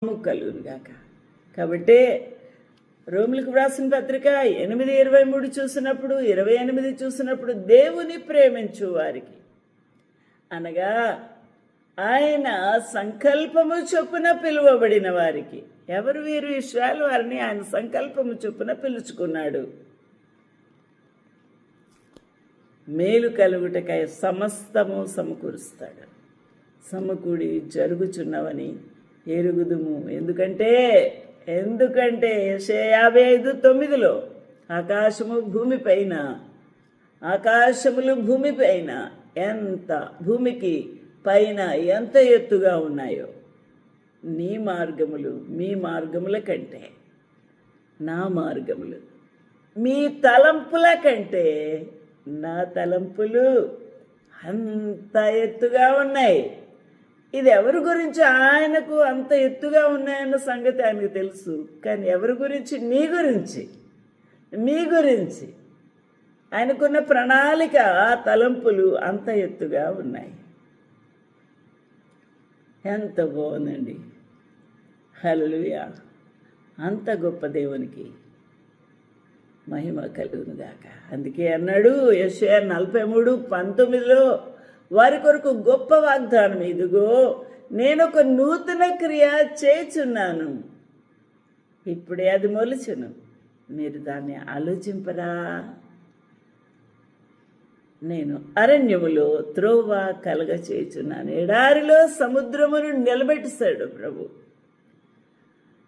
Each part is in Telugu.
కలుగునుగాక. కాబట్టి రోమిలకు వ్రాసిన పత్రిక 8:23 చూసినప్పుడు, 28 చూసినప్పుడు, దేవుని ప్రేమించు వారికి అనగా ఆయన సంకల్పము చొప్పున పిలువబడిన వారికి. ఎవరు వీరు? ఇశ్రాయేలు వారిని ఆయన సంకల్పము చొప్పున పిలుచుకున్నాడు. మేలు కలుగుటకై సమస్తము సమకూరుస్తాడు. సమకూడి జరుగుచున్నవని ఎరుగుదుము. ఎందుకంటే యెషయా 55:9 ఆకాశములు భూమిపైన ఎంత భూమికి పైన ఎంత ఎత్తుగా ఉన్నాయో, నీ మార్గములు మీ మార్గముల కంటే నా మార్గములు, మీ తలంపుల కంటే నా తలంపులు అంత ఎత్తుగా ఉన్నాయి. ఇది ఎవరి గురించి? ఆయనకు అంత ఎత్తుగా ఉన్నాయన్న సంగతి ఆయనకు తెలుసు. కానీ ఎవరి గురించి? నీ గురించి, మీ గురించి. ఆయనకున్న ప్రణాళిక, ఆ తలంపులు అంత ఎత్తుగా ఉన్నాయి. ఎంత బాగుందండి. హల్లెలూయా. అంత గొప్ప దేవునికి మహిమ కలుగునుగాక. అందుకే అన్నాడు యెషయా 43:19 వారి కొరకు గొప్ప వాగ్దానం, ఇదిగో నేను ఒక నూతన క్రియ చేయుచున్నాను, ఇప్పుడే అది మొలుచును, మీరు దాన్ని ఆలోచింపరా. నేను అరణ్యములో త్రోవ కలగ చేయుచున్నాను, ఎడారిలో సముద్రమును నిలబెట్టేశాడు ప్రభు.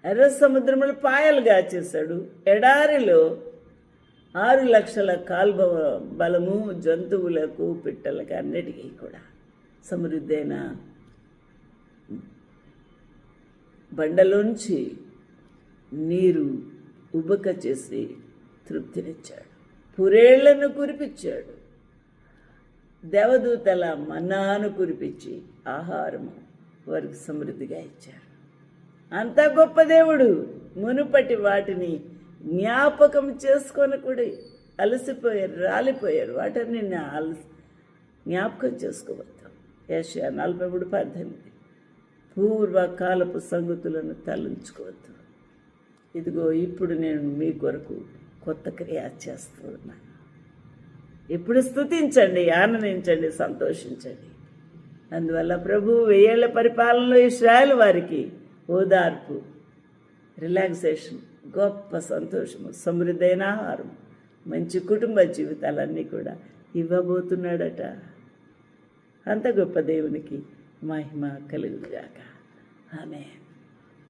ఎర్ర సముద్రములు పాయలుగా చేశాడు. ఎడారిలో 6 లక్షల బలము జంతువులకు, పిట్టలకు, అన్నిటికీ కూడా సమృద్ధైన బండలోంచి నీరు ఉబక చేసి తృప్తినిచ్చాడు. పురేళ్లను కురిపించాడు. దేవదూతల మన్నాను కురిపించి ఆహారము వారికి సమృద్ధిగా ఇచ్చారు. అంత గొప్ప దేవుడు. మునుపటి వాటిని జ్ఞాపకం చేసుకొని కూడా అలసిపోయారు, రాలిపోయారు. వాటిని జ్ఞాపకం చేసుకోవద్దు. యెషయా 43:18 పూర్వకాలపు సంగతులను తలంచుకోవద్దు. ఇదిగో ఇప్పుడు నేను మీ కొరకు కొత్త క్రియ చేస్తూ ఉన్నాను. ఇప్పుడు స్తుతించండి, ఆనందించండి, సంతోషించండి. అందువల్ల ప్రభు 1000 ఏళ్ల పరిపాలనలో ఇశ్రాయేలు వారికి ఓదార్పు, రిలాక్సేషన్, గొప్ప సంతోషము, సమృద్ధైన ఆహారం, మంచి కుటుంబ జీవితాలన్నీ కూడా ఇవ్వబోతున్నాడట. అంత గొప్ప దేవునికి మహిమ కలుగుగాక. ఆమేన్.